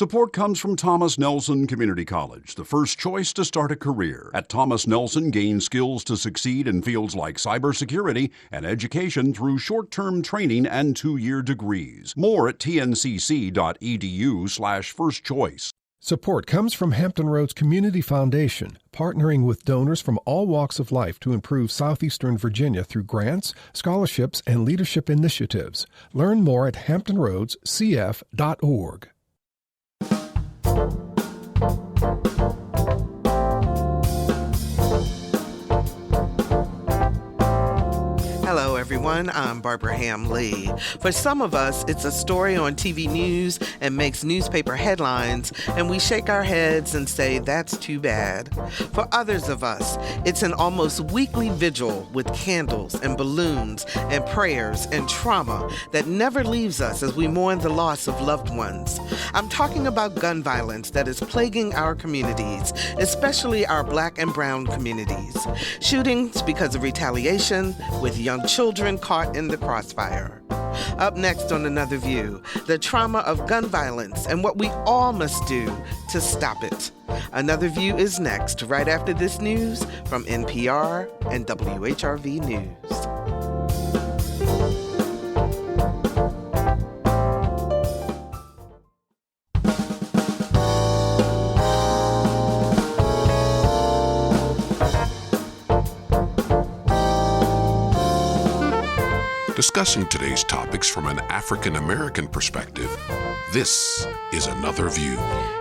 Support comes from Thomas Nelson Community College, the first choice to start a career. At Thomas Nelson, gain skills to succeed in fields like cybersecurity and education through short-term training and 2-year degrees. More at tncc.edu/firstchoice. Support comes from Hampton Roads Community Foundation, partnering with donors from all walks of life to improve southeastern Virginia through grants, scholarships, and leadership initiatives. Learn more at hamptonroadscf.org. Hello, everyone. I'm Barbara Ham Lee. For some of us, it's a story on TV news and makes newspaper headlines, and we shake our heads and say, that's too bad. For others of us, it's an almost weekly vigil with candles and balloons and prayers and trauma that never leaves us as we mourn the loss of loved ones. I'm talking about gun violence that is plaguing our communities, especially our Black and brown communities. Shootings because of retaliation, with young children caught in the crossfire. Up next on Another View, the trauma of gun violence and what we all must do to stop it. Another View is next, right after this news from NPR and WHRV News. Discussing today's topics from an African-American perspective, this is Another View.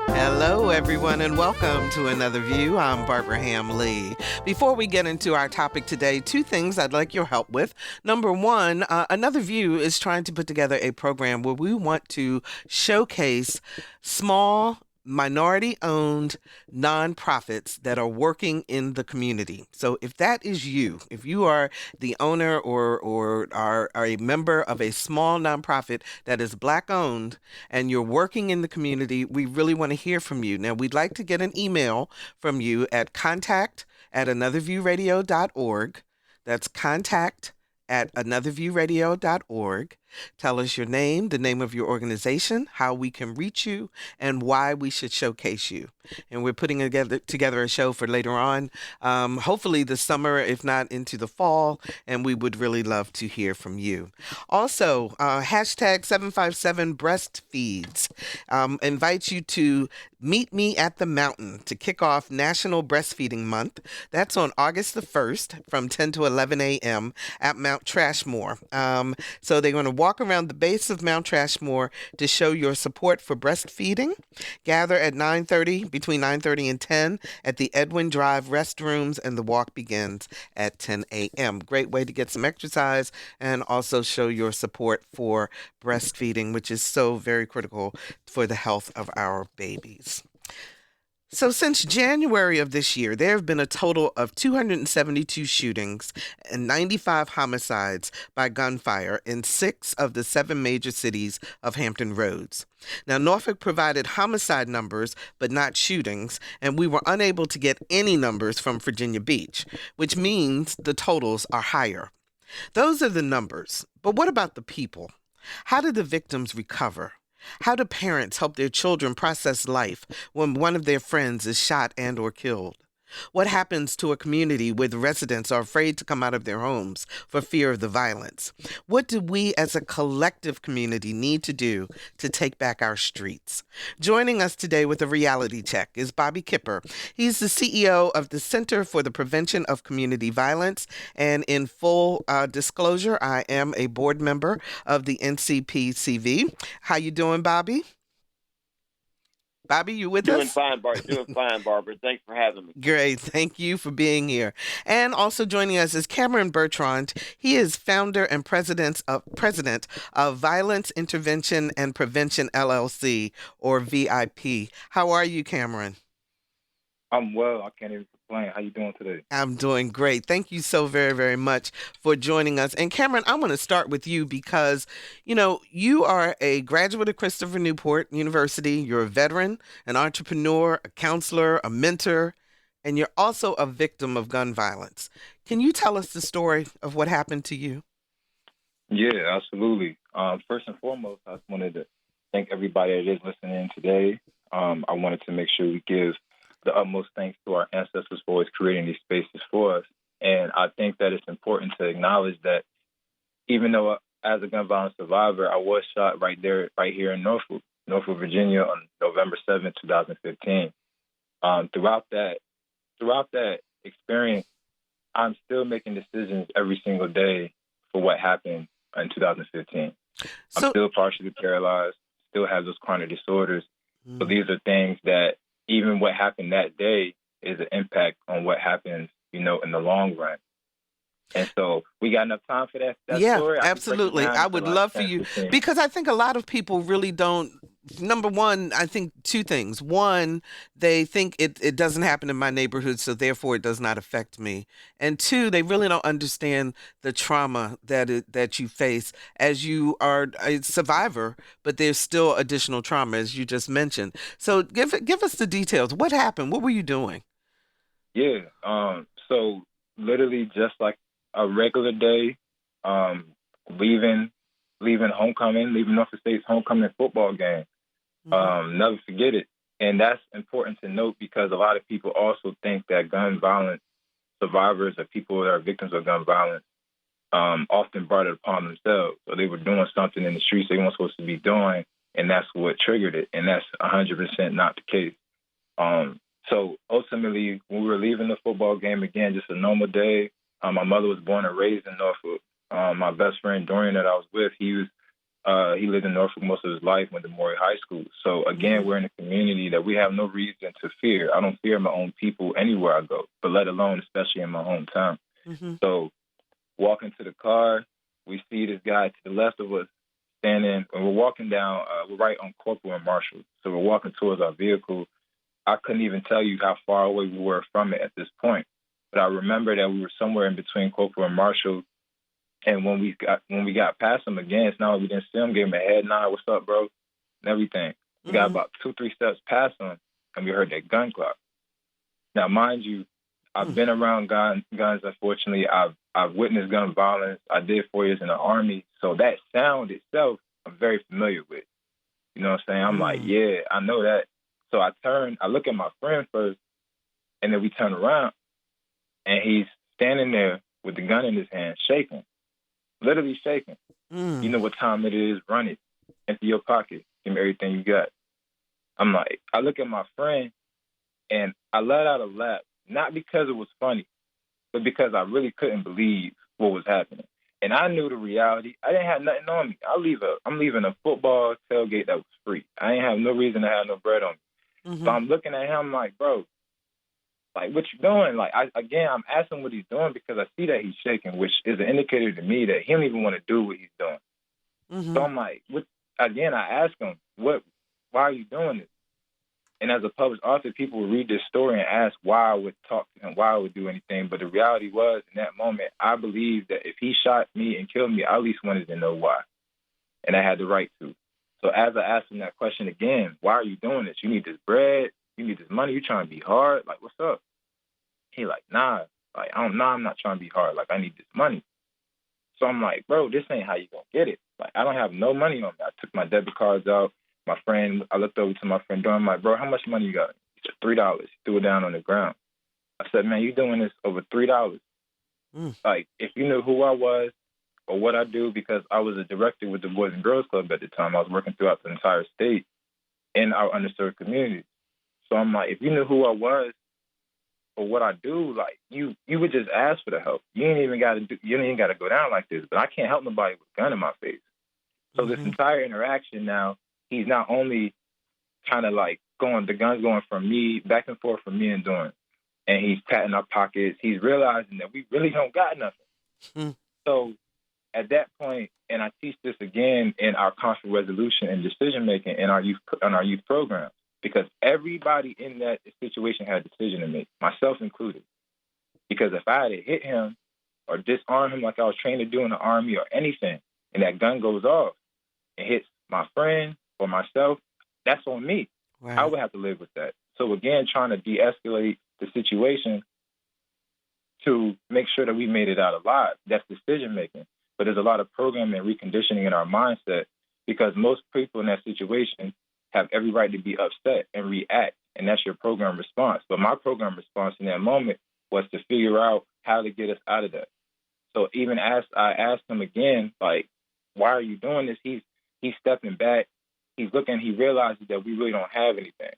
Hello, everyone, and welcome to Another View. I'm Barbara Ham Lee. Before we get into our topic today, 2 things I'd like your help with. Number one, Another View is trying to put together a program where we want to showcase small, minority-owned nonprofits that are working in the community. So if that is you, if you are the owner or are a member of a small nonprofit that is Black-owned and you're working in the community, we really want to hear from you. Now, we'd like to get an email from you at contact@anotherviewradio.org. That's contact@anotherviewradio.org. Tell us your name, the name of your organization, how we can reach you, and why we should showcase you. And we're putting together a show for later on, hopefully this summer, if not into the fall, and we would really love to hear from you. Also, hashtag 757 breastfeeds invites you to meet me at the mountain to kick off National Breastfeeding Month. That's on August the 1st from 10 to 11 a.m. at Mount Trashmore. So they're going to walk around the base of Mount Trashmore to show your support for breastfeeding. Gather at between 9:30 and 10 at the Edwin Drive restrooms, and the walk begins at 10 a.m. Great way to get some exercise and also show your support for breastfeeding, which is so very critical for the health of our babies. So since January of this year, there have been a total of 272 shootings and 95 homicides by gunfire in 6 of the 7 major cities of Hampton Roads. Now, Norfolk provided homicide numbers, but not shootings, and we were unable to get any numbers from Virginia Beach, which means the totals are higher. Those are the numbers, but what about the people? How did the victims recover? How do parents help their children process life when one of their friends is shot and or killed? What happens to a community where the residents are afraid to come out of their homes for fear of the violence? What do we as a collective community need to do to take back our streets? Joining us today with a reality check is Bobby Kipper. He's the CEO of the Center for the Prevention of Community Violence. And in full disclosure, I am a board member of the NCPCV. How you doing, Bobby? Bobby, you with us? Doing fine, Barbara. Thanks for having me. Great. Thank you for being here. And also joining us is Cameron Bertrand. He is founder and president of Violence Intervention and Prevention LLC, or VIP. How are you, Cameron? I'm well. I can't even complain. How you doing today? I'm doing great. Thank you so very, very much for joining us. And Cameron, I want to start with you because, you are a graduate of Christopher Newport University. You're a veteran, an entrepreneur, a counselor, a mentor, and you're also a victim of gun violence. Can you tell us the story of what happened to you? Yeah, absolutely. First and foremost, I just wanted to thank everybody that is listening in today. I wanted to make sure we give the utmost thanks to our ancestors for always creating these spaces for us. And I think that it's important to acknowledge that even though as a gun violence survivor, I was shot right here in Norfolk, Virginia on November 7th, 2015. Throughout that experience, I'm still making decisions every single day for what happened in 2015. I'm still partially paralyzed, still have those chronic disorders. So these are things that even what happened that day is an impact on what happens, in the long run. And so we got enough time for that story? Absolutely. I would love for you, because I think a lot of people really don't. Number one, I think two things. One, they think it doesn't happen in my neighborhood, so therefore it does not affect me. And two, they really don't understand the trauma that you face as you are a survivor, but there's still additional trauma, as you just mentioned. So give us the details. What happened? What were you doing? Yeah. So literally just like a regular day, leaving homecoming, leaving Norfolk State's homecoming football game. Never forget it. And that's important to note because a lot of people also think that gun violence survivors or people that are victims of gun violence often brought it upon themselves. So they were doing something in the streets they weren't supposed to be doing, and that's what triggered it. And that's 100% not the case. So ultimately, when we were leaving the football game, again, just a normal day, my mother was born and raised in Norfolk. My best friend, Dorian, that I was with, he lived in Norfolk most of his life, went to Maury High School. So again, we're in a community that we have no reason to fear. I don't fear my own people anywhere I go, but let alone especially in my hometown. So walking to the car, we see this guy to the left of us standing, and we're walking down, we're right on Corporal and Marshall. So we're walking towards our vehicle. I couldn't even tell you how far away we were from it at this point. But I remember that we were somewhere in between Corporal and Marshall. And when we got past him again, it's not like we didn't see him, gave him a head nod, what's up, bro, and everything. We got about 2-3 steps past him, and we heard that gun clock. Now, mind you, I've been around guns, unfortunately. I've witnessed gun violence. I did 4 years in the Army. So that sound itself, I'm very familiar with. You know what I'm saying? I'm like, yeah, I know that. So I look at my friend first, and then we turn around, and he's standing there with the gun in his hand, shaking, literally shaking. You know what time it is, run it, empty your pocket, give me everything you got. I'm like, I look at my friend, and I let out a laugh, not because it was funny, but because I really couldn't believe what was happening. And I knew the reality. I didn't have nothing on me. I'm leaving a football tailgate that was free. I ain't have no reason to have no bread on me. So I'm looking at him like, bro, like, what you doing? Like, I'm asking what he's doing because I see that he's shaking, which is an indicator to me that he don't even want to do what he's doing. So I'm like, I ask him, why are you doing this? And as a published author, people would read this story and ask why I would talk to him, why I would do anything. But the reality was, in that moment, I believed that if he shot me and killed me, I at least wanted to know why. And I had the right to. So as I asked him that question again, why are you doing this? You need this bread? You need this money? You trying to be hard? Like, what's up? He like, nah. Like, I'm not trying to be hard. Like, I need this money. So I'm like, bro, this ain't how you gonna get it. Like, I don't have no money on me. I took my debit cards out. I looked over to my friend, I'm like, bro, how much money you got? He said, $3. He threw it down on the ground. I said, man, you doing this over $3. Like, if you knew who I was or what I do, because I was a director with the Boys and Girls Club at the time. I was working throughout the entire state in our underserved communities. So I'm like, if you knew who I was or what I do, like, you would just ask for the help. You ain't even got to go down like this. But I can't help nobody with a gun in my face. So this entire interaction now, he's not only kind of like the gun's going from me, back and forth from me and Doran. And he's patting our pockets. He's realizing that we really don't got nothing. So at that point, and I teach this again in our conflict resolution and decision-making in our youth program, because everybody in that situation had a decision to make, myself included. Because if I had hit him or disarm him like I was trained to do in the Army or anything, and that gun goes off and hits my friend or myself, that's on me. Right. I would have to live with that. So again, trying to de-escalate the situation to make sure that we made it out alive. That's decision making. But there's a lot of programming and reconditioning in our mindset, because most people in that situation have every right to be upset and react, and that's your program response. But my program response in that moment was to figure out how to get us out of that. So even as I asked him again, like, why are you doing this? He's stepping back. He's looking. He realizes that we really don't have anything.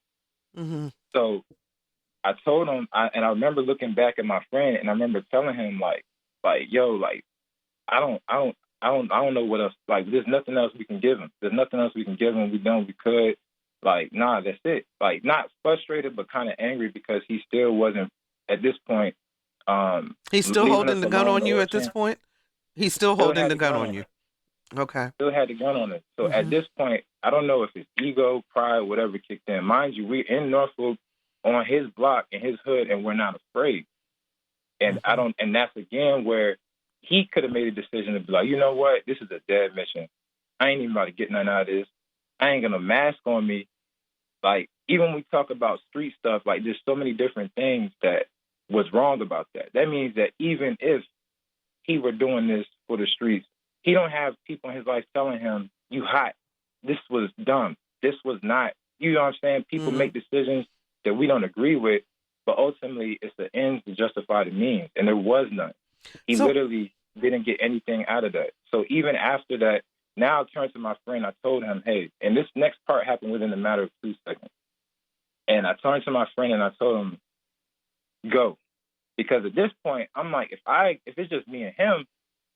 Mm-hmm. So I told him, and I remember looking back at my friend, and I remember telling him, like, yo, like, I don't know what else. Like, there's nothing else we can give him. There's nothing else we can give him. We done we could. Like, nah, that's it. Like, not frustrated, but kind of angry because he still wasn't at this point. He's still leaving holding us the gun alone on you or at this chance. point? He's still Still holding had the gun on you. Okay. Still had the gun on us. So Mhm. at this point, I don't know if it's ego, pride, whatever kicked in. Mind you, we're in Norfolk on his block in his hood, and we're not afraid. And and that's again where he could have made a decision to be like, you know what, this is a dead mission. I ain't even about to get nothing out of this. I ain't gonna mask on me. Like, even when we talk about street stuff, like, there's so many different things that was wrong about that. That means that even if he were doing this for the streets, he don't have people in his life telling him, you hot. This was dumb. This was not. You know what I'm saying? People make decisions that we don't agree with, but ultimately it's the ends to justify the means, and there was none. He literally didn't get anything out of that. So even after that, now I turned to my friend. I told him, hey, and this next part happened within a matter of 2 seconds. And I turned to my friend and I told him, go. Because at this point, I'm like, if it's just me and him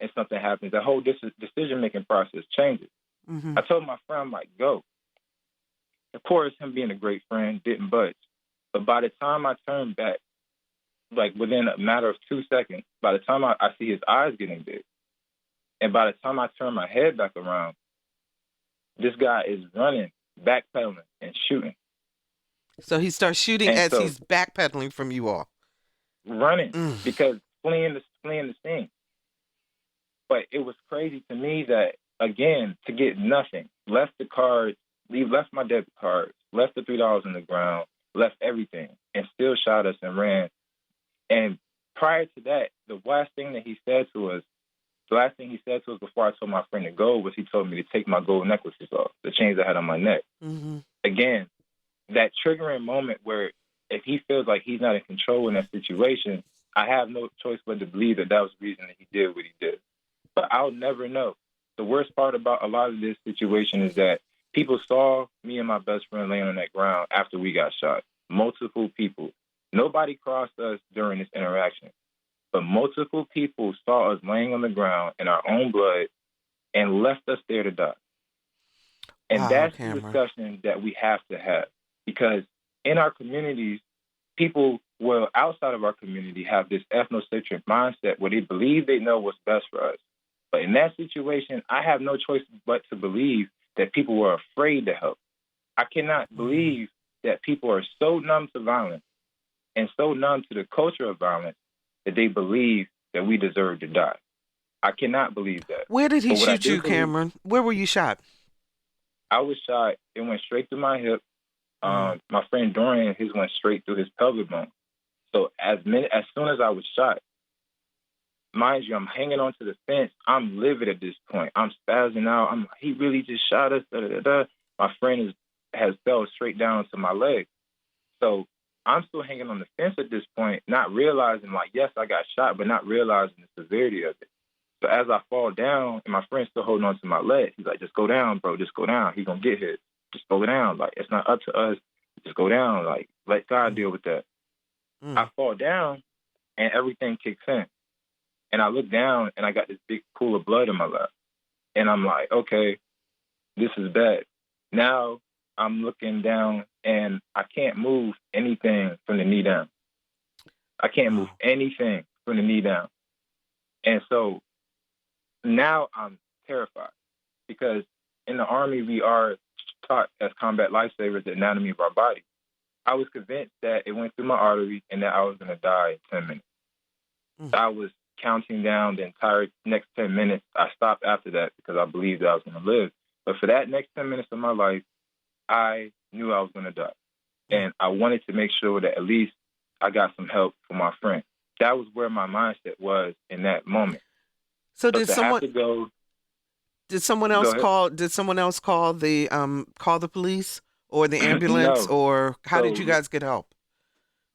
and something happens, the whole decision-making process changes. Mm-hmm. I told my friend, I'm like, go. Of course, him being a great friend didn't budge. But by the time I turned back, like within a matter of 2 seconds, by the time I see his eyes getting big, and by the time I turn my head back around, this guy is running, backpedaling, and shooting. So he starts shooting And as so- he's backpedaling from you all. Running because fleeing the scene. But it was crazy to me that, again, to get nothing, left the cards, left my debit cards, left the $3 on the ground, left everything, and still shot us and ran. And prior to that, the last thing he said to us before I told my friend to go was he told me to take my gold necklaces off, the chains I had on my neck. Mm-hmm. Again, that triggering moment where if he feels like he's not in control in that situation, I have no choice but to believe that was the reason that he did what he did. But I'll never know. The worst part about a lot of this situation is that people saw me and my best friend laying on that ground after we got shot. Multiple people. Nobody crossed us during this interaction. But multiple people saw us laying on the ground in our own blood and left us there to die. And Wow, that's Cameron. the discussion that we have to have. Because in our communities, people, outside of our community, have this ethnocentric mindset where they believe they know what's best for us. But in that situation, I have no choice but to believe that people were afraid to help. I cannot believe that people are so numb to violence and so numb to the culture of violence that they believe that we deserve to die. I cannot believe that. Where did he But what I shoot do you, believe- Cameron? Where were you shot? I was shot. It went straight through my hip. My friend Dorian, his went straight through his pelvic bone. So as soon as I was shot, mind you, I'm hanging onto the fence. I'm livid at this point. I'm spazzing out. He really just shot us. Da, da, da, da. My friend has fell straight down to my leg. So I'm still hanging on the fence at this point, not realizing, like, yes, I got shot, but not realizing the severity of it. So as I fall down, and my friend's still holding on to my leg, he's like, just go down, bro. Just go down. He's going to get hit. Just go down. Like, it's not up to us. Just go down. Like, let God deal with that. I fall down, and everything kicks in. And I look down, and I got this big pool of blood in my lap. And I'm like, okay, this is bad. Now I'm looking down, and I can't move anything from the knee down. I can't move anything from the knee down. And so now I'm terrified because in the Army, we are taught as combat lifesavers the anatomy of our body. I was convinced that it went through my artery and that I was going to die in 10 minutes. I was counting down the entire next 10 minutes. I stopped after that because I believed that I was going to live. But for that next 10 minutes of my life, I knew I was going to die. And I wanted to make sure that at least I got some help from my friend. That was where my mindset was in that moment. So But did to someone have to go, did someone else ahead. call the police? or the ambulance, No. or how did So, you guys get help?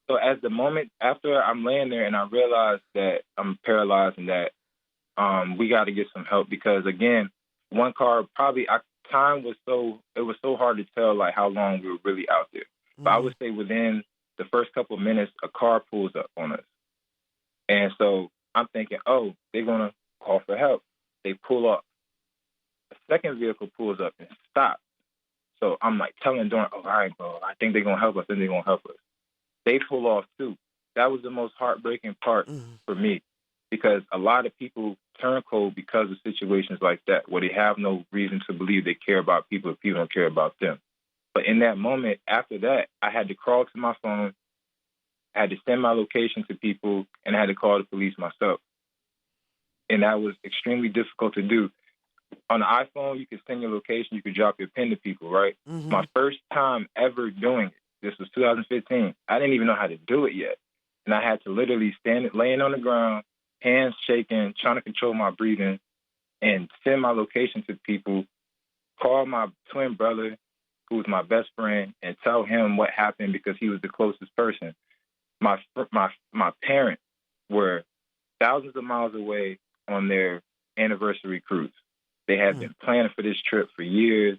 so as the moment after I'm laying there and I realize that I'm paralyzed and that we got to get some help because again, one car probably time was so hard to tell like how long we were really out there. But I would say within the first couple of minutes, a car pulls up on us, and so I'm thinking, oh, they're gonna call for help. They pull up. A second vehicle pulls up and stops. So I'm like telling Dorn, oh, all right, bro, I think they're gonna help us. And they're gonna help us. They pull off too. That was the most heartbreaking part for me because a lot of people turn cold because of situations like that where they have no reason to believe they care about people if people don't care about them. But in that moment, after that, I had to crawl to my phone, I had to send my location to people, and I had to call the police myself. And that was extremely difficult to do. On the iPhone, you could send your location, you could drop your pin to people, right? My first time ever doing it, this was 2015. I didn't even know how to do it yet. And I had to literally laying on the ground, hands shaking, trying to control my breathing, and send my location to people, call my twin brother, who was my best friend, and tell him what happened because he was the closest person. My parents were thousands of miles away on their anniversary cruise. They had been planning for this trip for years,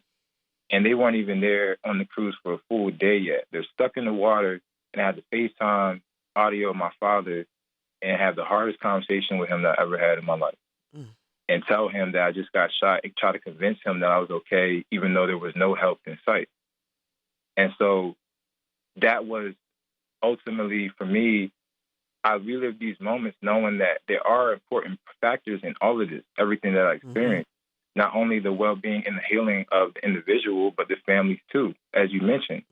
and they weren't even there on the cruise for a full day yet. They're stuck in the water, and I had to FaceTime audio of my father and have the hardest conversation with him that I ever had in my life. And tell him that I just got shot and try to convince him that I was okay, even though there was no help in sight. And so that was ultimately, for me, I relive these moments knowing that there are important factors in all of this, everything that I experienced, not only the well-being and the healing of the individual, but the families too, as you mentioned.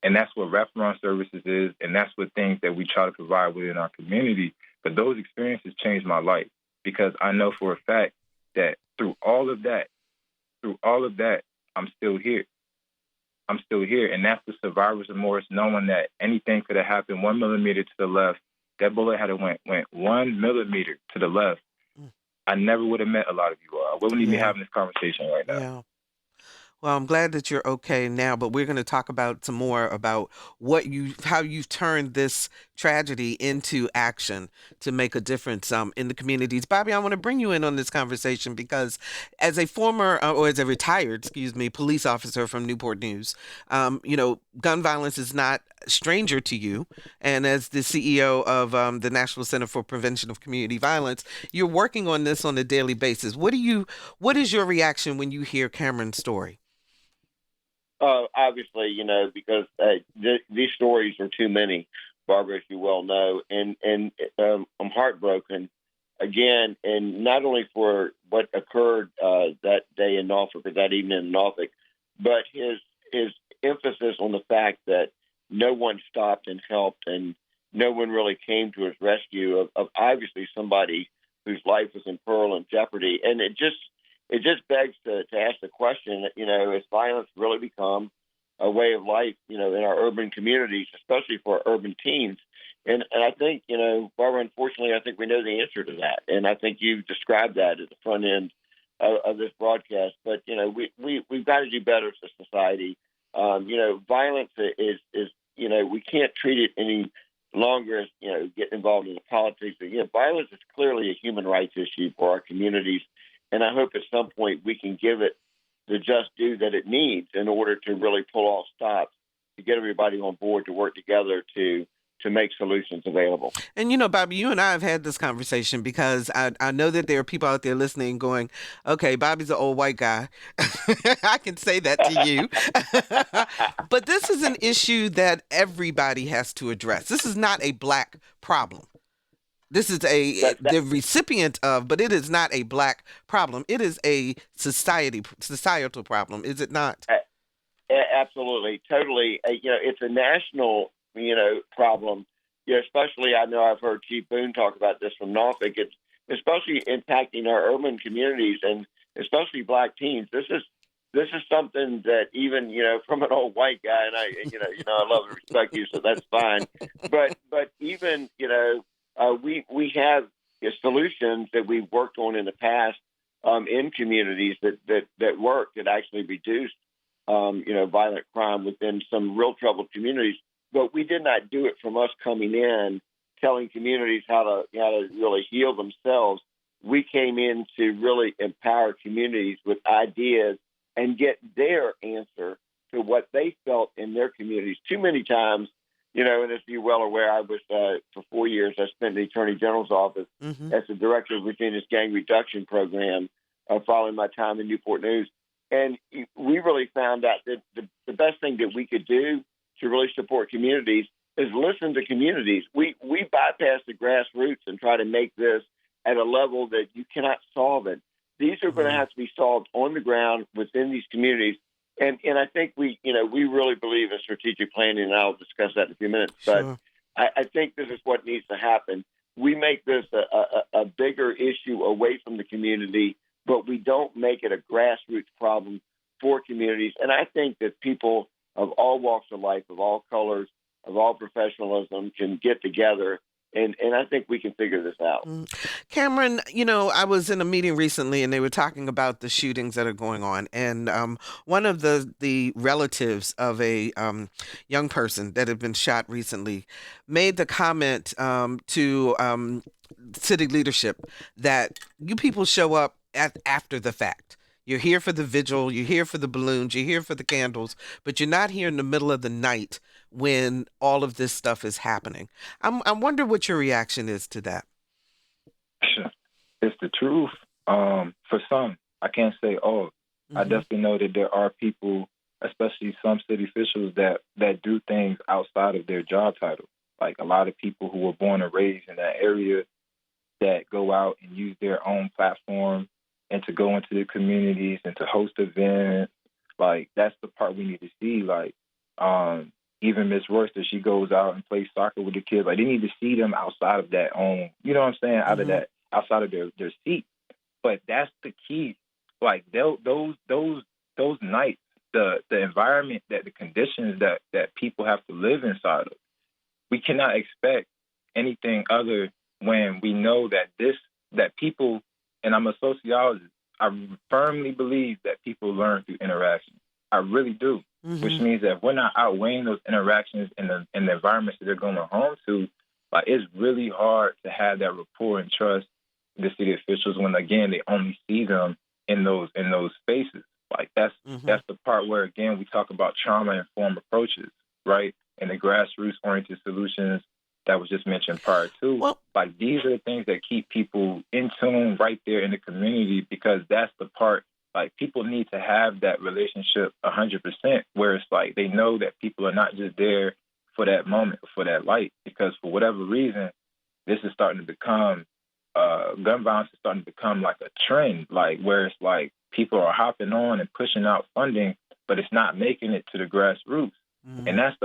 And that's what wraparound services is, and that's what things that we try to provide within our community. But those experiences changed my life because I know for a fact that through all of that, I'm still here. I'm still here. And that's the survivor's remorse, knowing that anything could have happened 1 millimeter to the left. That bullet had went 1 millimeter to the left. I never would have met a lot of you all. I wouldn't even be having this conversation right now. Yeah. Well, I'm glad that you're okay now, but we're going to talk about some more about how you've turned this tragedy into action to make a difference in the communities. Bobby, I want to bring you in on this conversation because as a former or as a retired, police officer from Newport News, gun violence is not a stranger to you. And as the CEO of the National Center for Prevention of Community Violence, you're working on this on a daily basis. What is your reaction when you hear Cameron's story? Obviously, because these stories are too many, Barbara, as you well know, and I'm heartbroken again, and not only for what occurred that day in Norfolk or that evening in Norfolk, but his emphasis on the fact that no one stopped and helped, and no one really came to his rescue of obviously somebody whose life was in peril and jeopardy, and it just begs to ask the question, has violence really become a way of life, in our urban communities, especially for our urban teens? And I think, Barbara, unfortunately, I think we know the answer to that. And I think you described that at the front end of this broadcast. But, we've got to do better as a society. Violence is we can't treat it any longer as, getting involved in the politics. But, violence is clearly a human rights issue for our communities. And I hope at some point we can give it the just due that it needs in order to really pull off stops, to get everybody on board to work together to make solutions available. And, Bobby, you and I have had this conversation because I know that there are people out there listening going, okay, Bobby's an old white guy. I can say that to you. But this is an issue that everybody has to address. This is not a black problem. This is the recipient of, but it is not a black problem. It is a societal problem, is it not? Absolutely, totally. It's a national, problem. Especially, I know I've heard Chief Boone talk about this from Norfolk. It's especially impacting our urban communities and especially black teens. This is something that even, from an old white guy, and I love and respect you, so that's fine. But even, we have solutions that we've worked on in the past in communities that work, that actually reduce violent crime within some real troubled communities. But we did not do it from us coming in, telling communities how to really heal themselves. We came in to really empower communities with ideas and get their answer to what they felt in their communities. Too many times, and as you're well aware, I was, for 4 years, I spent in the Attorney General's office as the director of Virginia's gang reduction program following my time in Newport News. And we really found out that the best thing that we could do to really support communities is listen to communities. We bypass the grassroots and try to make this at a level that you cannot solve it. These are going to have to be solved on the ground within these communities. And I think we really believe in strategic planning, and I'll discuss that in a few minutes. But I think this is what needs to happen. We make this a bigger issue away from the community, but we don't make it a grassroots problem for communities. And I think that people of all walks of life, of all colors, of all professionalism can get together. And I think we can figure this out. Cameron, I was in a meeting recently and they were talking about the shootings that are going on. And one of the relatives of a young person that had been shot recently made the comment to city leadership that you people show up after the fact. You're here for the vigil, you're here for the balloons, you're here for the candles, but you're not here in the middle of the night when all of this stuff is happening. I wonder what your reaction is to that. It's the truth. For some, I can't say all. I definitely know that there are people, especially some city officials, that do things outside of their job title. Like a lot of people who were born and raised in that area that go out and use their own platform and to go into the communities and to host events. Like, that's the part we need to see. Like, even Miss Worcester, she goes out and plays soccer with the kids. Like, they need to see them outside of that own, you know what I'm saying, out of that, outside of their seat. But that's the key. Like, those nights, the environment, the conditions that people have to live inside of, we cannot expect anything other when we know that people, and I'm a sociologist, I firmly believe that people learn through interaction. I really do, which means that if we're not outweighing those interactions in the environments that they're going home to, like, it's really hard to have that rapport and trust the city officials when, again, they only see them in those spaces. Like, that's the part where, again, we talk about trauma-informed approaches, right? And the grassroots-oriented solutions that was just mentioned prior to. Well, like, these are the things that keep people in tune right there in the community, because that's the part, like, people need to have that relationship 100%, where it's like they know that people are not just there for that moment, for that light, because for whatever reason, this is starting to become, gun violence is starting to become like a trend, like where it's like people are hopping on and pushing out funding, but it's not making it to the grassroots. And that's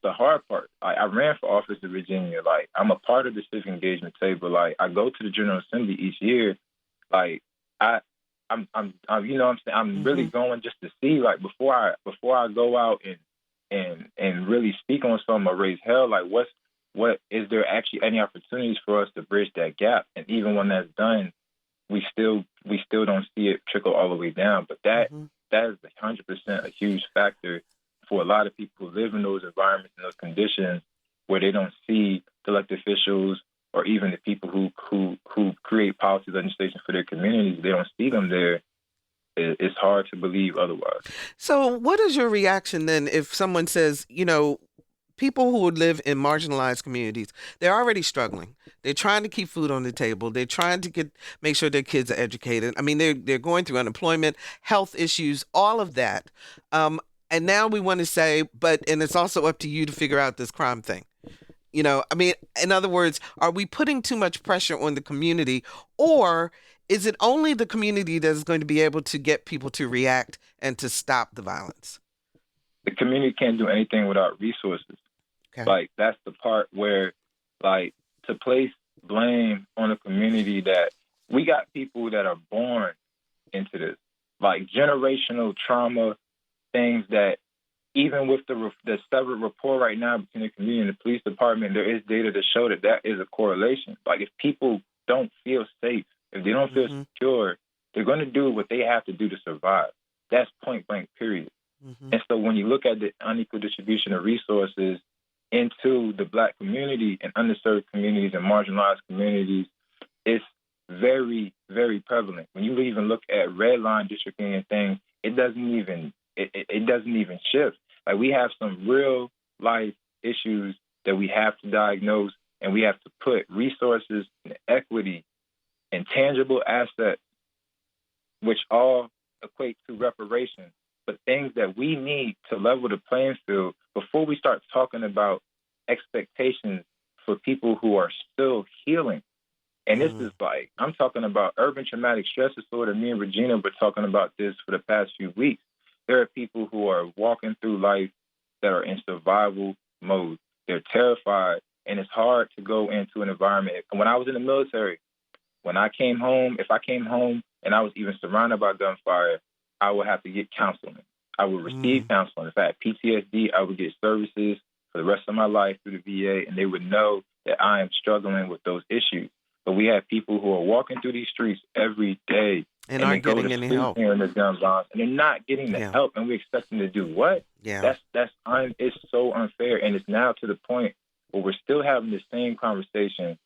the hard part. I ran for office in Virginia. Like, I'm a part of the civic engagement table. Like, I go to the General Assembly each year. Like, I'm you know what I'm saying, I'm really going just to see, like, before I go out and really speak on something or raise hell, like, what is there actually any opportunities for us to bridge that gap? And even when that's done, we still don't see it trickle all the way down. But that is 100% a huge factor for a lot of people who live in those environments and those conditions where they don't see the elected officials or even the people who create policy legislation for their communities. They don't see them there. It's hard to believe otherwise. So what is your reaction then if someone says, people who would live in marginalized communities, they're already struggling. They're trying to keep food on the table. They're trying to make sure their kids are educated. I mean, they're going through unemployment, health issues, all of that. And now we want to say, and it's also up to you to figure out this crime thing. I mean, in other words, are we putting too much pressure on the community, or is it only the community that is going to be able to get people to react and to stop the violence? The community can't do anything without resources. Okay. Like, that's the part where, like, to place blame on a community that we got people that are born into this, like generational trauma, things that even with the separate rapport right now between the community and the police department, there is data to show that is a correlation. Like, if people don't feel safe, if they don't feel secure, they're going to do what they have to do to survive. That's point blank, period. Mm-hmm. And so when you look at the unequal distribution of resources into the Black community and underserved communities and marginalized communities, it's very, very prevalent. When you even look at red line districting and things, it doesn't even shift. Like, we have some real life issues that we have to diagnose, and we have to put resources and equity and tangible assets, which all equate to reparations, but things that we need to level the playing field before we start talking about expectations for people who are still healing. And this is like, I'm talking about urban traumatic stress disorder. Me and Regina were talking about this for the past few weeks. There are people who are walking through life that are in survival mode. They're terrified, and it's hard to go into an environment. When I was in the military, when I came home, if I came home and I was even surrounded by gunfire, I would have to get counseling. I would receive counseling. If I had PTSD, I would get services for the rest of my life through the VA, and they would know that I am struggling with those issues. But we have people who are walking through these streets every day and aren't getting any help. Hearing the gun violence, and they're not getting the help, and we expect them to do what? Yeah. It's so unfair, and it's now to the point where we're still having the same conversation,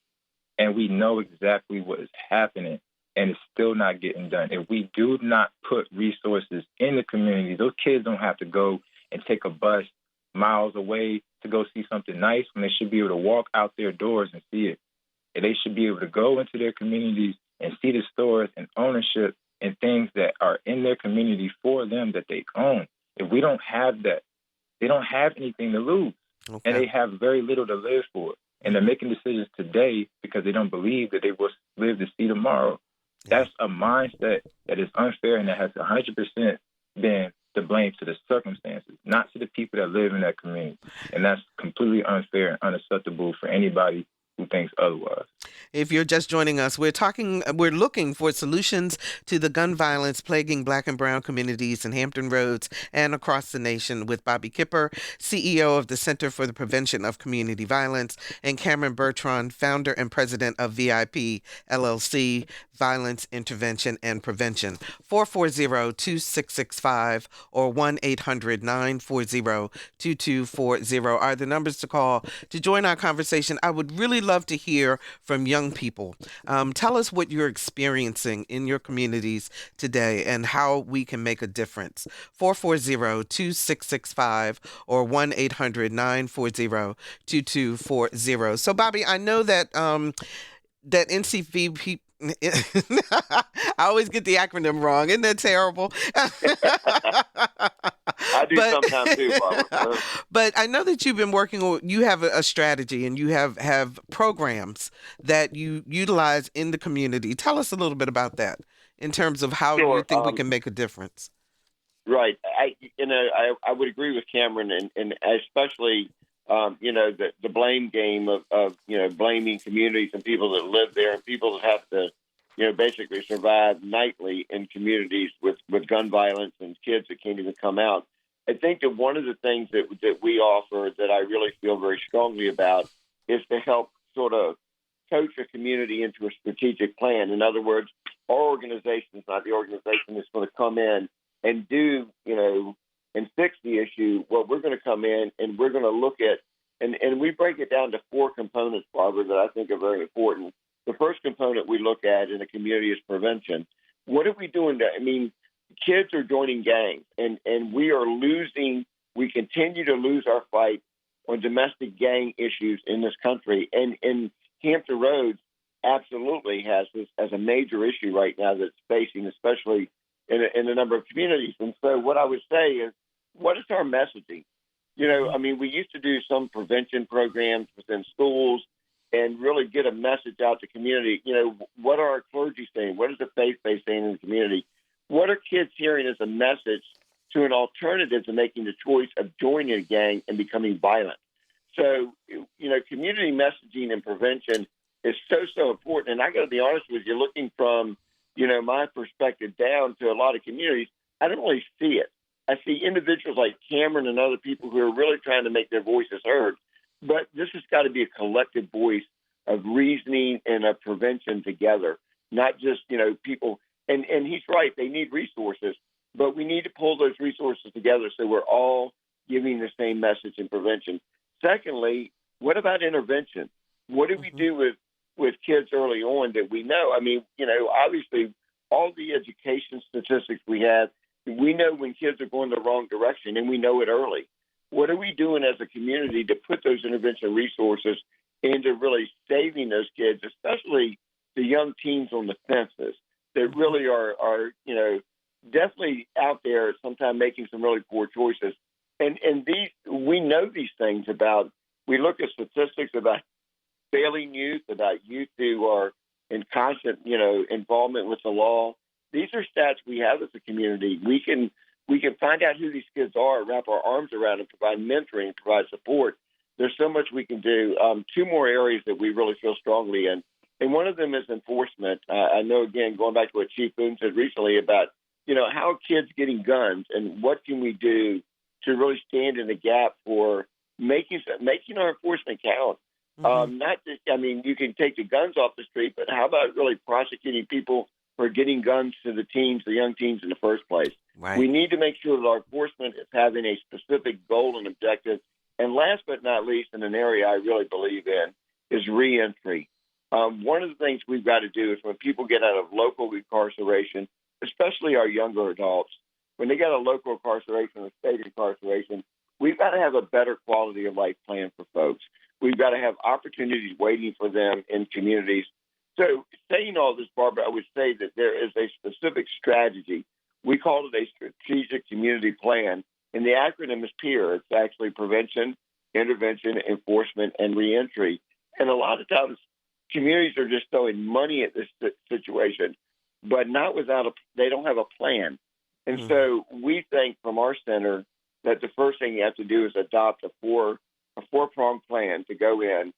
and we know exactly what is happening, and it's still not getting done. If we do not put resources in the community, those kids don't have to go and take a bus miles away to go see something nice when they should be able to walk out their doors and see it. And they should be able to go into their communities and see the stores and ownership and things that are in their community for them that they own. If we don't have that, they don't have anything to lose. Okay. And they have very little to live for. And they're making decisions today because they don't believe that they will live to see tomorrow. Yeah. That's a mindset that is unfair, and that has 100% been the blame to the circumstances, not to the people that live in that community. And that's completely unfair and unacceptable for anybody who thinks otherwise. If you're just joining us, we're looking for solutions to the gun violence plaguing Black and brown communities in Hampton Roads and across the nation with Bobby Kipper, CEO of the Center for the Prevention of Community Violence, and Cameron Bertrand, founder and president of VIP LLC, Violence Intervention and Prevention. 440-2665 or 1-800-940-2240 are the numbers to call to join our conversation. I would really love to hear from young people. Tell us what you're experiencing in your communities today and how we can make a difference. 440-2665 or 1-800-940-2240. So, Bobby, I know that that NCVP. I always get the acronym wrong. Isn't that terrible? I do sometimes too, Barbara. But I know that you've been working. You have a strategy, and you have programs that you utilize in the community. Tell us a little bit about that in terms of how you think we can make a difference. Right. I would agree with Cameron, and especially the blame game of blaming communities and people that live there and people that have to basically survive nightly in communities with gun violence and kids that can't even come out. I think that one of the things that we offer that I really feel very strongly about is to help sort of coach a community into a strategic plan. In other words, our organization is not the organization that's going to come in and do, and fix the issue. Well, we're going to come in and we're going to look at, and we break it down to 4 components, Barbara, that I think are very important. The first component we look at in a community is prevention. What are we doing kids are joining gangs, and we continue to lose our fight on domestic gang issues in this country. And Hampton Roads absolutely has this as a major issue right now that's facing, especially in a number of communities. And so what I would say is, what is our messaging? We used to do some prevention programs within schools and really get a message out to community. What are our clergy saying? What is the faith base saying in the community? What are kids hearing as a message to an alternative to making the choice of joining a gang and becoming violent? So, community messaging and prevention is so important. And I got to be honest with you, looking from, my perspective down to a lot of communities, I don't really see it. I see individuals like Cameron and other people who are really trying to make their voices heard. But this has got to be a collective voice of reasoning and of prevention together, not just, people. And he's right, they need resources. but we need to pull those resources together so we're all giving the same message in prevention. Secondly, what about intervention? What do we do with kids early on that we know? I mean, obviously all the education statistics we have, we know when kids are going the wrong direction, and we know it early. What are we doing as a community to put those intervention resources into really saving those kids, especially the young teens on the fences that really are definitely out there sometimes making some really poor choices. And we know these things about, we look at statistics about failing youth, about youth who are in constant, involvement with the law. These are stats we have as a community. We can find out who these kids are, wrap our arms around them, provide mentoring, provide support. There's so much we can do. Two more areas that we really feel strongly in, and one of them is enforcement. I know, again, going back to what Chief Boone said recently about, how are kids getting guns, and what can we do to really stand in the gap for making our enforcement count. Not just, you can take the guns off the street, but how about really prosecuting people for getting guns to the young teens in the first place? Right. We need to make sure that our enforcement is having a specific goal and objective. And last but not least, in an area I really believe in, is reentry. One of the things we've got to do is when people get out of local incarceration, especially our younger adults, when they get a local incarceration or state incarceration, we've got to have a better quality of life plan for folks. We've got to have opportunities waiting for them in communities. So saying all this, Barbara, I would say that there is a specific strategy. We call it a strategic community plan, and the acronym is PEER. It's actually prevention, intervention, enforcement, and reentry. And a lot of times, communities are just throwing money at this situation, but they don't have a plan. And so we think from our center that the first thing you have to do is adopt a four-pronged plan to go in.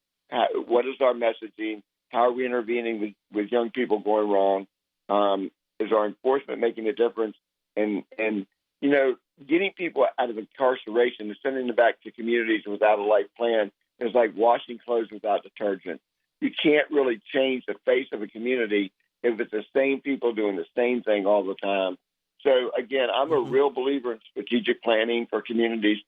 What is our messaging? How are we intervening with young people going wrong? Is our enforcement making a difference? And getting people out of incarceration and sending them back to communities without a life plan is like washing clothes without detergent. You can't really change the face of a community if it's the same people doing the same thing all the time. So, again, I'm a real believer in strategic planning for communities.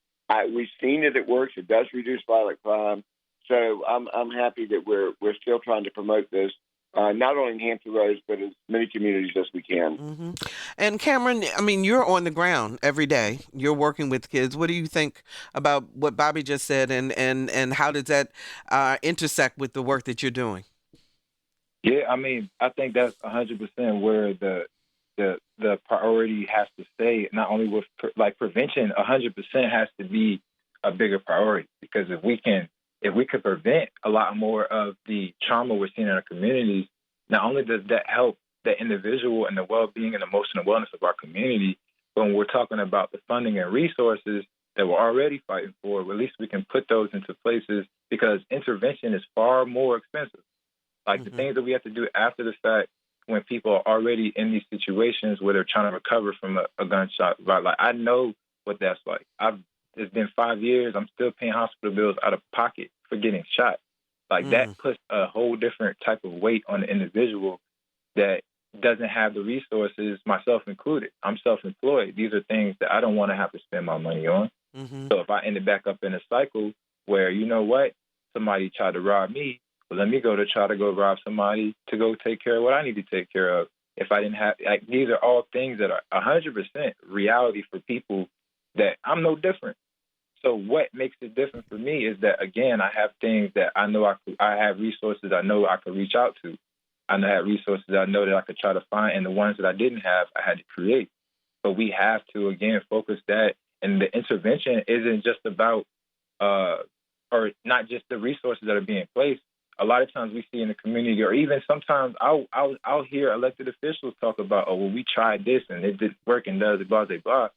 We've seen that it works. It does reduce violent crime. So I'm happy that we're still trying to promote this, not only in Hampton Roads, but in as many communities as we can. And Cameron, you're on the ground every day. You're working with kids. What do you think about what Bobby just said, and how does that intersect with the work that you're doing? Yeah, I think that's 100% where the priority has to stay. Not only with prevention, 100% has to be a bigger priority, because if we could prevent a lot more of the trauma we're seeing in our communities, not only does that help the individual and the well-being and emotional wellness of our community, but when we're talking about the funding and resources that we're already fighting for, at least we can put those into places, because intervention is far more expensive. The things that we have to do after the fact, when people are already in these situations where they're trying to recover from a gunshot, right? I know what that's like. It's been 5 years. I'm still paying hospital bills out of pocket for getting shot. That puts a whole different type of weight on the individual that doesn't have the resources, myself included. I'm self-employed. These are things that I don't want to have to spend my money on. So if I ended back up in a cycle where, somebody tried to rob me, well, let me go rob somebody to go take care of what I need to take care of. If I didn't have, these are all things that are 100% reality for people that I'm no different. So what makes it different for me is that, again, I have things that I know I have resources I know I could reach out to. I have resources I know that I could try to find, and the ones that I didn't have, I had to create. But we have to, again, focus that. And the intervention isn't just about, or not just the resources that are being placed. A lot of times we see in the community, or even sometimes I'll hear elected officials talk about, oh, well, we tried this and it didn't work and blah, blah, blah, blah.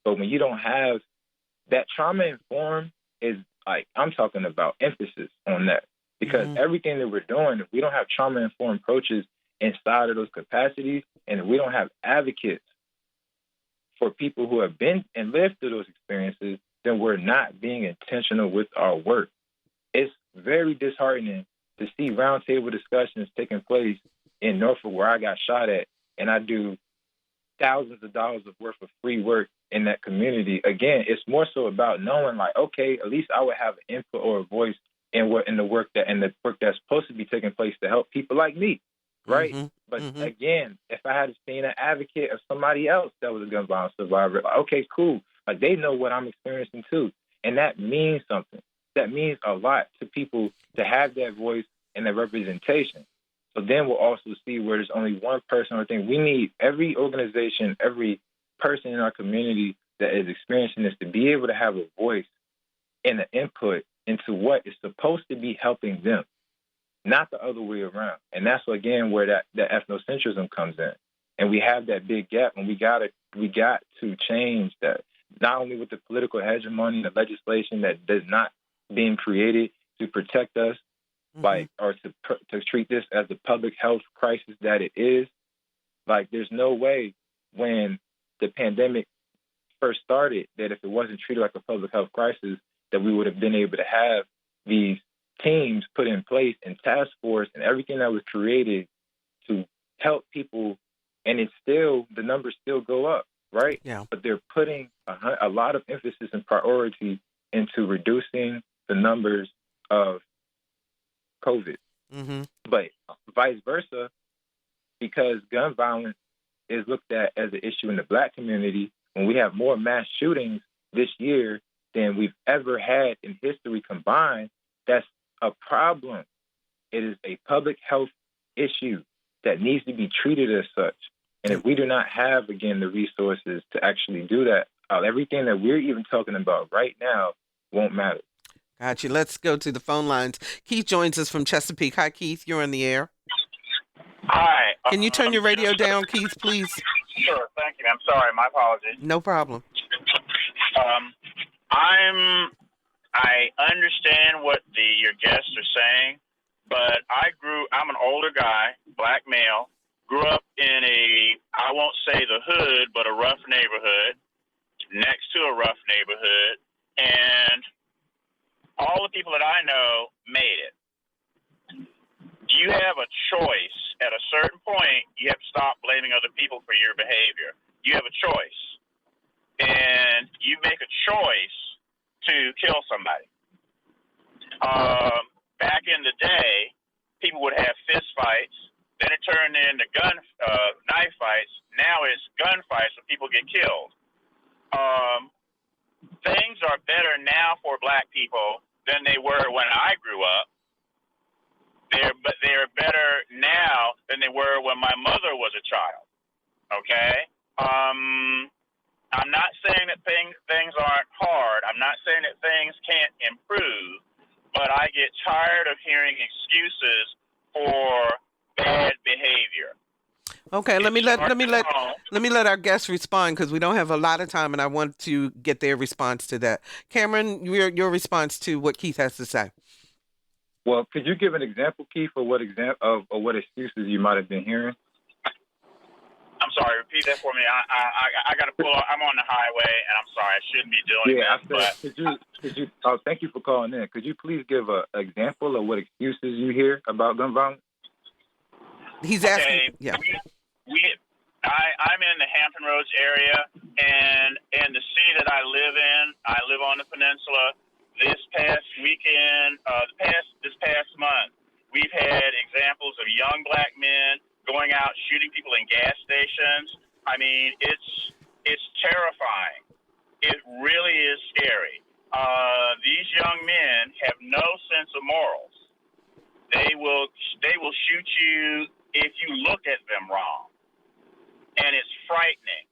But when you don't have that trauma-informed is I'm talking about emphasis on that. Because everything that we're doing, if we don't have trauma-informed approaches inside of those capacities, and if we don't have advocates for people who have been and lived through those experiences, then we're not being intentional with our work. It's very disheartening to see roundtable discussions taking place in Norfolk, where I got shot at, and I do thousands of dollars of worth of free work in that community. Again, it's more so about knowing, like, okay, at least I would have an input or a voice in the work that's supposed to be taking place to help people like me, right? Mm-hmm. But Mm-hmm. again, if I had seen an advocate of somebody else that was a gun violence survivor, like, okay, cool, like they know what I'm experiencing too, and that means something. That means a lot to people to have that voice and that representation. So then we'll also see where there's only one person or thing. We need every organization, every person in our community that is experiencing this to be able to have a voice and an input into what is supposed to be helping them, not the other way around. And that's, again, where that ethnocentrism comes in. And we have that big gap, and we got to change that, not only with the political hegemony, the legislation that does not being created to protect us, like, or to treat this as the public health crisis that it is. Like, there's no way when the pandemic first started that if it wasn't treated like a public health crisis, that we would have been able to have these teams put in place and task force and everything that was created to help people. And it's still, the numbers still go up, right? Yeah. But they're putting a lot of emphasis and priority into reducing the numbers of COVID. Mm-hmm. But vice versa, because gun violence is looked at as an issue in the Black community, when we have more mass shootings this year than we've ever had in history combined, that's a problem. It is a public health issue that needs to be treated as such. And if we do not have, again, the resources to actually do that, everything that we're even talking about right now won't matter. Gotcha. Let's go to the phone lines. Keith joins us from Chesapeake. Hi, Keith. You're on the air. Hi. Can you turn your radio down, Keith, please? Sure. Thank you. I'm sorry. My apologies. No problem. I understand what your guests are saying, but I'm an older guy, Black male, grew up in I won't say the hood, but a rough neighborhood, next to a rough neighborhood, and all the people that I know made it. You have a choice. At a certain point, you have to stop blaming other people for your behavior. You have a choice. And you make a choice to kill somebody. Back in the day, people would have fist fights. Then it turned into knife fights. Now it's gun fights where people get killed. Things are better now for Black people than they were when I grew up. They're better now than they were when my mother was a child. Okay? I'm not saying that things aren't hard. I'm not saying that things can't improve, but I get tired of hearing excuses for bad behavior. Okay, let me let our guests respond because we don't have a lot of time, and I want to get their response to that. Cameron, your response to what Keith has to say. Well, could you give an example, Keith, of what excuses you might have been hearing? I'm sorry. Repeat that for me. I got to pull off. I'm on the highway, and I'm sorry. I shouldn't be doing that. Could you? Oh, thank you for calling in. Could you please give an example of what excuses you hear about gun violence? He's asking. Yeah. I'm in the Hampton Roads area, and in the city that I live on the peninsula. This past weekend, this past month, we've had examples of young Black men going out shooting people in gas stations. I mean, it's terrifying. It really is scary. These young men have no sense of morals. They will shoot you if you look at them wrong, and it's frightening.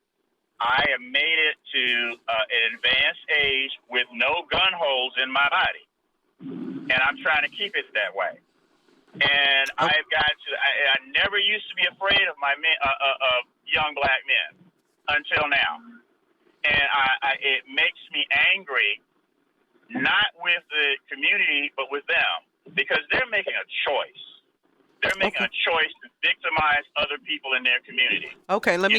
I have made it to an advanced age with no gun holes in my body, and I'm trying to keep it that way. And I've got to. I never used to be afraid of of young Black men until now, and it makes me angry, not with the community but with them, because they're making a choice. They're making a choice to victimize other people in their community. Okay, let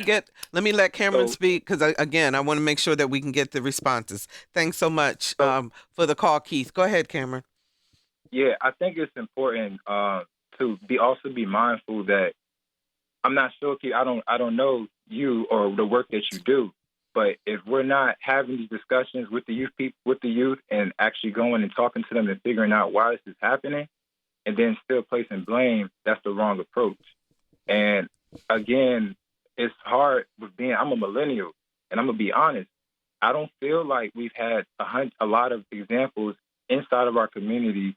me let Cameron speak because I want to make sure that we can get the responses. Thanks so much for the call, Keith. Go ahead, Cameron. Yeah, I think it's important to be mindful that I'm not sure, Keith. I don't know you or the work that you do. But if we're not having these discussions with the youth and actually going and talking to them and figuring out why this is happening, and then still placing blame, that's the wrong approach. And again, it's hard with I'm a millennial, and I'm gonna be honest. I don't feel like we've had a lot of examples inside of our community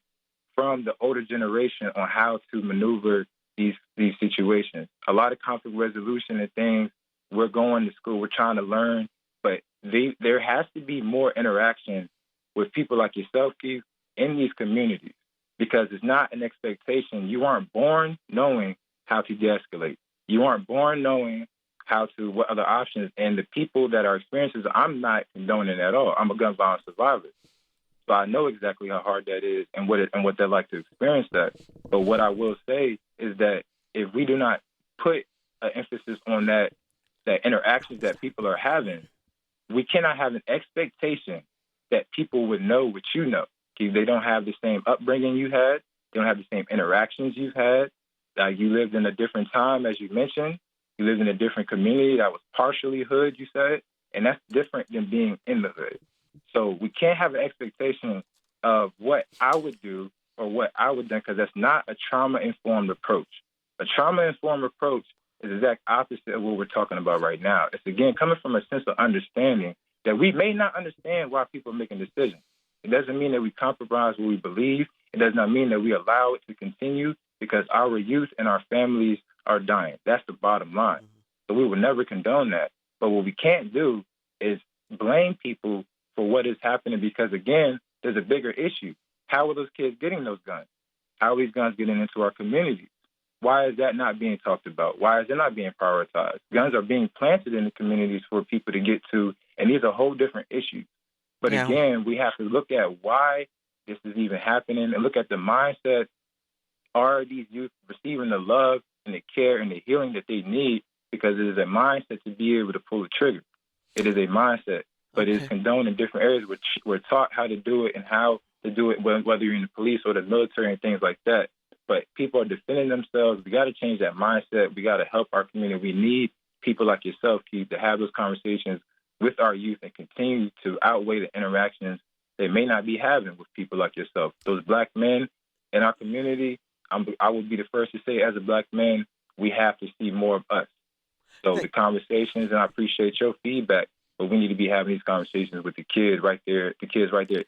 from the older generation on how to maneuver these situations. A lot of conflict resolution and things. We're going to school, we're trying to learn, but there has to be more interaction with people like yourself, Keith, in these communities, because it's not an expectation. You aren't born knowing how to de-escalate. You aren't born knowing what other options, and the people that are experiencing, I'm not condoning at all. I'm a gun violence survivor. So I know exactly how hard that is and what they're like to experience that. But what I will say is that if we do not put an emphasis on that interactions that people are having, we cannot have an expectation that people would know what you know. They don't have the same upbringing you had. They don't have the same interactions you've had. You lived in a different time, as you mentioned. You lived in a different community that was partially hood, you said, and that's different than being in the hood. So we can't have an expectation of what I would do or what I would do, because that's not a trauma-informed approach. A trauma-informed approach is the exact opposite of what we're talking about right now. It's, again, coming from a sense of understanding that we may not understand why people are making decisions. It doesn't mean that we compromise what we believe. It does not mean that we allow it to continue, because our youth and our families are dying. That's the bottom line. So we will never condone that. But what we can't do is blame people for what is happening, because, again, there's a bigger issue. How are those kids getting those guns? How are these guns getting into our communities? Why is that not being talked about? Why is it not being prioritized? Guns are being planted in the communities for people to get to, and these are whole different issues. But again, we have to look at why this is even happening and look at the mindset. Are these youth receiving the love and the care and the healing that they need? Because it is a mindset to be able to pull the trigger. It is a mindset, but it is condoned in different areas. We're taught how to do it and how to do it, whether you're in the police or the military and things like that. But people are defending themselves. We got to change that mindset. We got to help our community. We need people like yourself, Keith, to have those conversations with our youth and continue to outweigh the interactions they may not be having with people like yourself. Those Black men in our community, I would be the first to say, as a Black man, we have to see more of us. So the conversations, and I appreciate your feedback, but we need to be having these conversations with the kids right there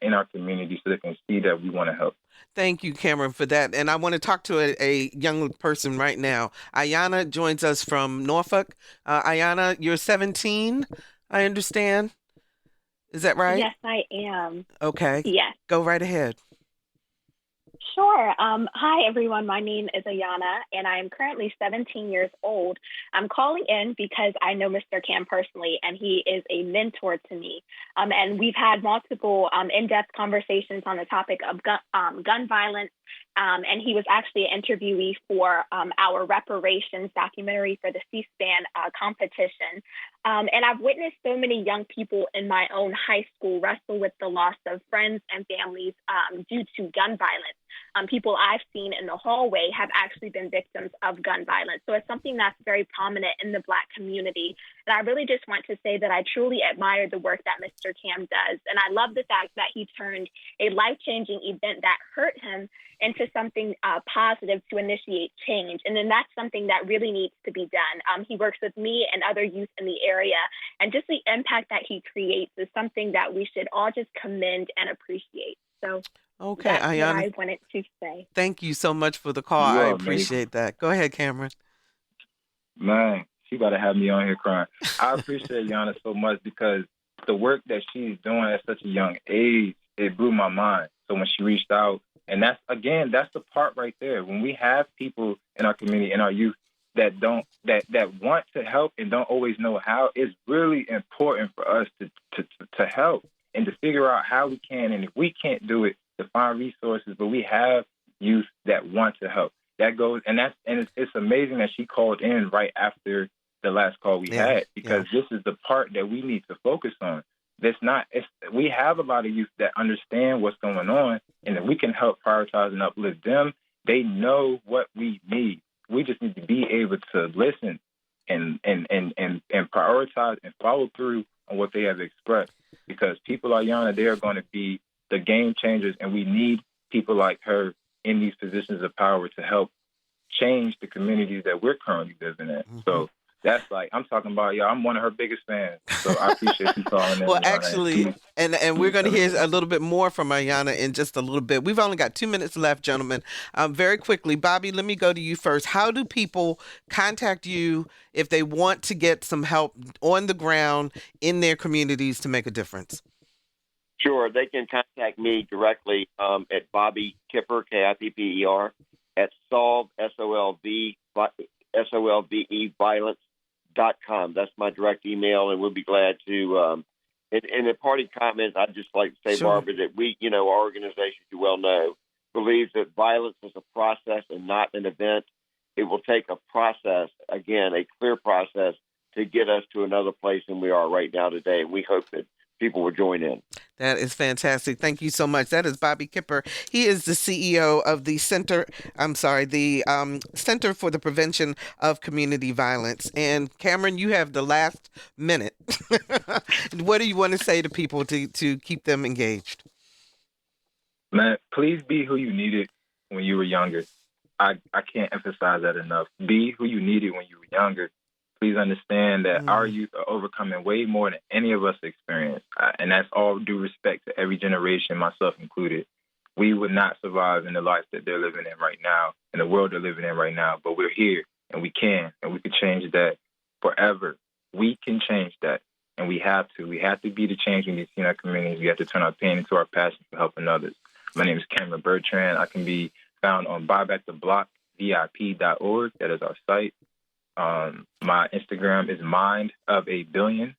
in our community, so they can see that we want to help. Thank you, Cameron, for that. And I want to talk to a young person right now. Ayana joins us from Norfolk. Ayana, you're 17, I understand. Is that right? Yes, I am. Okay. Yes. Go right ahead. Sure. Hi, everyone. My name is Ayana, and I am currently 17 years old. I'm calling in because I know Mr. Cam personally, and he is a mentor to me. And we've had multiple in-depth conversations on the topic of gun violence. And he was actually an interviewee for our reparations documentary for the C-SPAN competition. And I've witnessed so many young people in my own high school wrestle with the loss of friends and families due to gun violence. People I've seen in the hallway have actually been victims of gun violence. So it's something that's very prominent in the Black community. And I really just want to say that I truly admire the work that Mr. Cam does. And I love the fact that he turned a life-changing event that hurt him into something positive to initiate change. And then that's something that really needs to be done. He works with me and other youth in the area. And just the impact that he creates is something that we should all just commend and appreciate. So okay, that's Ayana, what I wanted to say. Thank you so much for the call. I appreciate that. Go ahead, Cameron. Man, she about to have me on here crying. I appreciate Ayana so much, because the work that she's doing at such a young age, it blew my mind. So when she reached out, and that's the part right there. When we have people in our community, in our youth, that want to help and don't always know how, it's really important for us to help and to figure out how we can. And if we can't do it, to find resources. But we have youth that want to help. It's amazing that she called in right after the last call we had, because this is the part that we need to focus on. We have a lot of youth that understand what's going on, and if we can help prioritize and uplift them, they know what we need. We just need to be able to listen and prioritize and follow through on what they have expressed. Because people like Yana, they are going to be the game changers, and we need people like her in these positions of power to help change the communities that we're currently living in. Mm-hmm. So that's like, I'm talking about, I'm one of her biggest fans. So I appreciate you calling in. Well, actually, and we're going to hear a little bit more from Ayanna in just a little bit. We've only got 2 minutes left, gentlemen. Very quickly, Bobby, let me go to you first. How do people contact you if they want to get some help on the ground in their communities to make a difference? Sure. They can contact me directly at Bobby Kipper, Kipper, at solve, SOLVE, violence.com. That's my direct email, and we'll be glad to. In the party comments, I'd just like to say, sure, Barbara, that we, our organization, you well know, believes that violence is a process and not an event. It will take a process, again, a clear process, to get us to another place than we are right now today. And we hope that people will join in. That is fantastic. Thank you so much. That is Bobby Kipper. He is the CEO of the Center for the Prevention of Community Violence. And Cameron, you have the last minute. What do you want to say to people to keep them engaged? Man, please be who you needed when you were younger. I can't emphasize that enough. Be who you needed when you were younger. Please understand that our youth are overcoming way more than any of us experienced. And that's all due respect to every generation, myself included. We would not survive in the life that they're living in right now, in the world they're living in right now. But we're here, and we can change that forever. We can change that, and we have to. We have to be the change we need to see in our communities. We have to turn our pain into our passion for helping others. My name is Cameron Bertrand. I can be found on buybacktheblock.vip.org. That is our site. My Instagram is Mind of a Billion,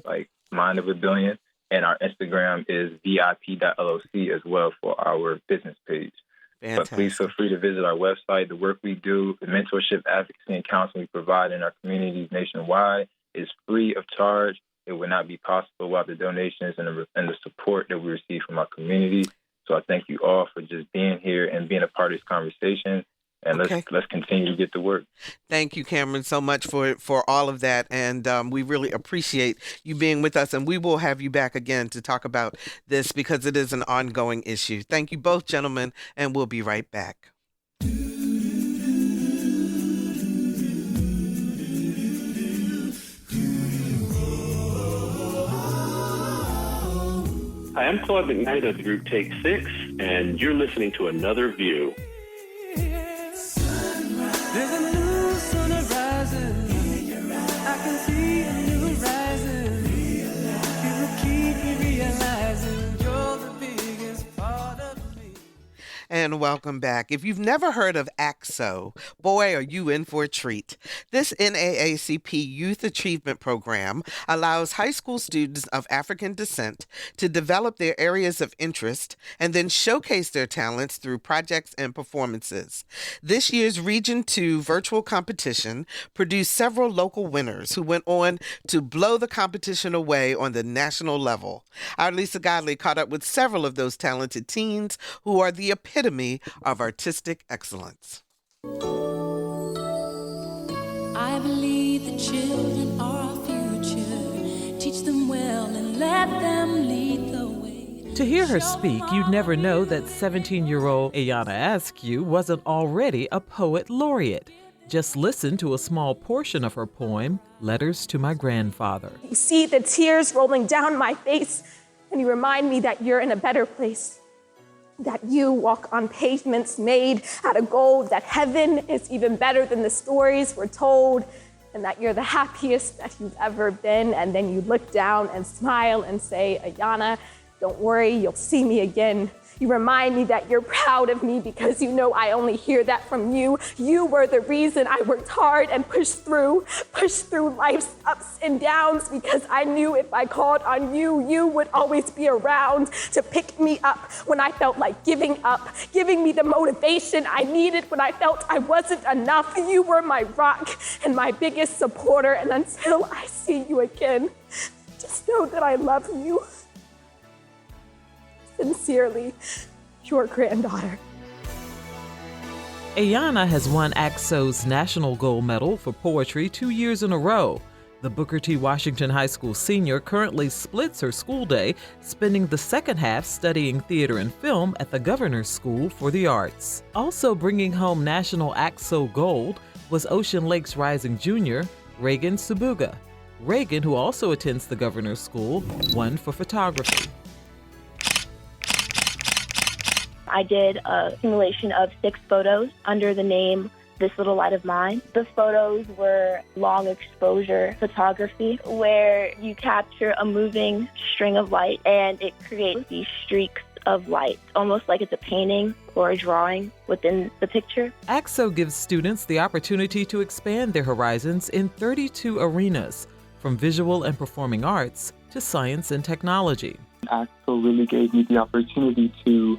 like Mind of a Billion, and our Instagram is VIP.LOC as well for our business page. Fantastic. But please feel free to visit our website. The work we do, the mentorship, advocacy, and counseling we provide in our communities nationwide is free of charge. It would not be possible without the donations and the support that we receive from our community. So I thank you all for just being here and being a part of this conversation. And let's continue to get to work. Thank you, Cameron, so much for all of that. And we really appreciate you being with us. And we will have you back again to talk about this because it is an ongoing issue. Thank you both, gentlemen, and we'll be right back. Hi, I'm Claude McKnight of the group Take 6, and you're listening to Another View. There's a new sun rising. I can see a new horizon. You will keep me realizing you're the biggest part of me. And welcome back. If you've never heard of ACT-SO, boy, are you in for a treat. This NAACP Youth Achievement Program allows high school students of African descent to develop their areas of interest and then showcase their talents through projects and performances. This year's Region 2 virtual competition produced several local winners who went on to blow the competition away on the national level. Our Lisa Godley caught up with several of those talented teens who are the epitome of artistic excellence. I believe the children are our future. Teach them well and let them lead the way. To hear her speak, you'd never know that 17-year-old Ayanna Askew wasn't already a poet laureate. Just listen to a small portion of her poem, Letters to My Grandfather. You see the tears rolling down my face, and you remind me that you're in a better place. That you walk on pavements made out of gold, that heaven is even better than the stories we're told, and that you're the happiest that you've ever been. And then you look down and smile and say, Ayanna, don't worry, you'll see me again. You remind me that you're proud of me because you know I only hear that from you. You were the reason I worked hard and pushed through life's ups and downs because I knew if I called on you, you would always be around to pick me up when I felt like giving up, giving me the motivation I needed when I felt I wasn't enough. You were my rock and my biggest supporter, and until I see you again, just know that I love you. Sincerely, your granddaughter. Ayanna has won ACSO's National Gold Medal for Poetry 2 years in a row. The Booker T. Washington High School senior currently splits her school day, spending the second half studying theater and film at the Governor's School for the Arts. Also bringing home National ACSO Gold was Ocean Lakes Rising Jr., Reagan Subuga. Reagan, who also attends the Governor's School, won for photography. I did a simulation of 6 photos under the name This Little Light of Mine. The photos were long exposure photography where you capture a moving string of light and it creates these streaks of light, almost like it's a painting or a drawing within the picture. ACSO gives students the opportunity to expand their horizons in 32 arenas, from visual and performing arts to science and technology. ACSO really gave me the opportunity to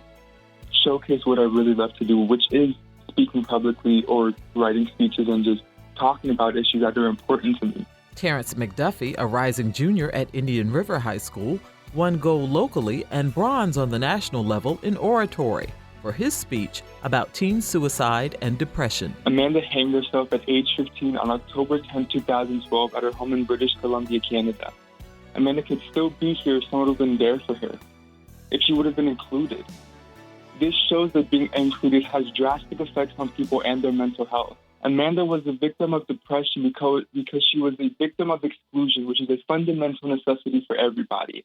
showcase what I really love to do, which is speaking publicly or writing speeches and just talking about issues that are important to me. Terrence McDuffie, a rising junior at Indian River High School, won gold locally and bronze on the national level in oratory for his speech about teen suicide and depression. Amanda hanged herself at age 15 on October 10, 2012 at her home in British Columbia, Canada. Amanda could still be here if someone would have been there for her, if she would have been included. This shows that being included has drastic effects on people and their mental health. Amanda was a victim of depression because she was a victim of exclusion, which is a fundamental necessity for everybody.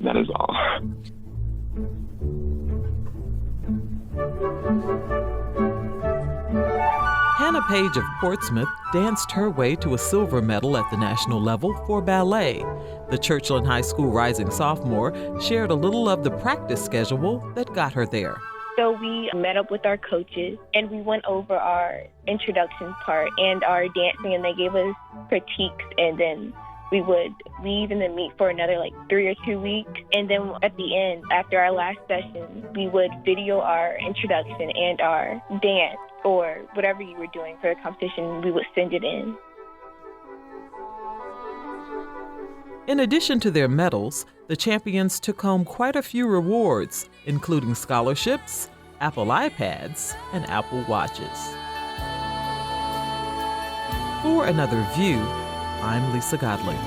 That is all. Hannah Page of Portsmouth danced her way to a silver medal at the national level for ballet. The Churchland High School rising sophomore shared a little of the practice schedule that got her there. So we met up with our coaches and we went over our introduction part and our dancing, and they gave us critiques, and then we would leave and then meet for another 3 or 2 weeks. And then at the end, after our last session, we would video our introduction and our dance or whatever you were doing for the competition. We would send it in. In addition to their medals, the champions took home quite a few rewards, including scholarships, Apple iPads, and Apple Watches. For Another View, I'm Lisa Godley.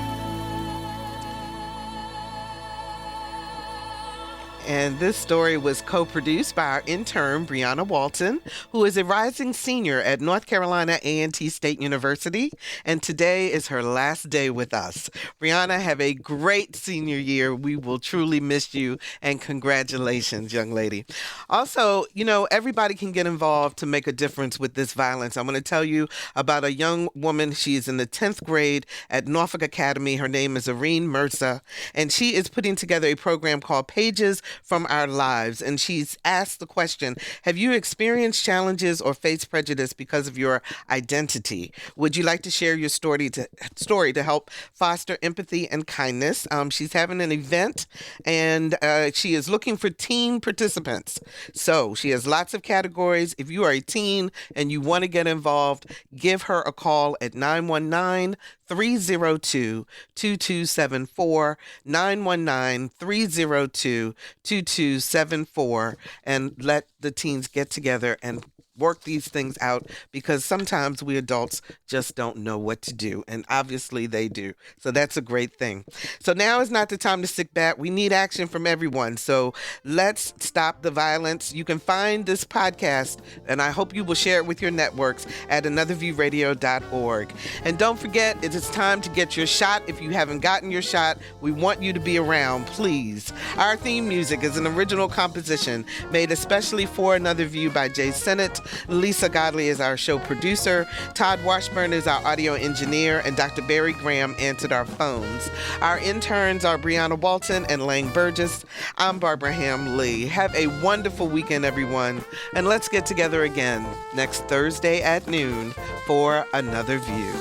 And this story was co-produced by our intern, Brianna Walton, who is a rising senior at North Carolina A&T State University. And today is her last day with us. Brianna, have a great senior year. We will truly miss you. And congratulations, young lady. Also, everybody can get involved to make a difference with this violence. I'm going to tell you about a young woman. She is in the 10th grade at Norfolk Academy. Her name is Irene Mercer. And she is putting together a program called Pages from Our Lives. And she's asked the question, have you experienced challenges or faced prejudice because of your identity? Would you like to share your story to help foster empathy and kindness? She's having an event and she is looking for teen participants. So she has lots of categories. If you are a teen and you want to get involved, give her a call at 919-302-2274, 919-302-2274, and let the teens get together and work these things out, because sometimes we adults just don't know what to do, and obviously they do. So that's a great thing. So now is not the time to sit back. We need action from everyone. So let's stop the violence. You can find this podcast, and I hope you will share it with your networks at anotherviewradio.org. And don't forget, it is time to get your shot. If you haven't gotten your shot, we want you to be around, please. Our theme music is an original composition made especially for Another View by Jay Sennett. Lisa Godley is our show producer. Todd Washburn is our audio engineer, and Dr. Barry Graham answered our phones. Our interns are Brianna Walton and Lang Burgess. I'm Barbara Ham Lee. Have a wonderful weekend, everyone, and let's get together again next Thursday at noon for Another View.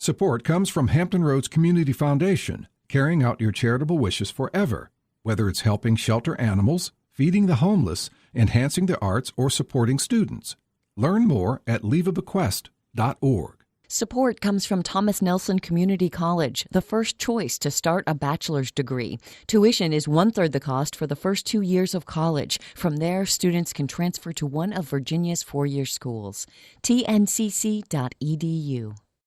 Support comes from Hampton Roads Community Foundation, carrying out your charitable wishes forever, whether it's helping shelter animals, feeding the homeless, enhancing the arts, or supporting students. Learn more at leaveabequest.org. Support comes from Thomas Nelson Community College, the first choice to start a bachelor's degree. Tuition is 1/3 the cost for the first 2 years of college. From there, students can transfer to one of Virginia's 4-year schools. tncc.edu.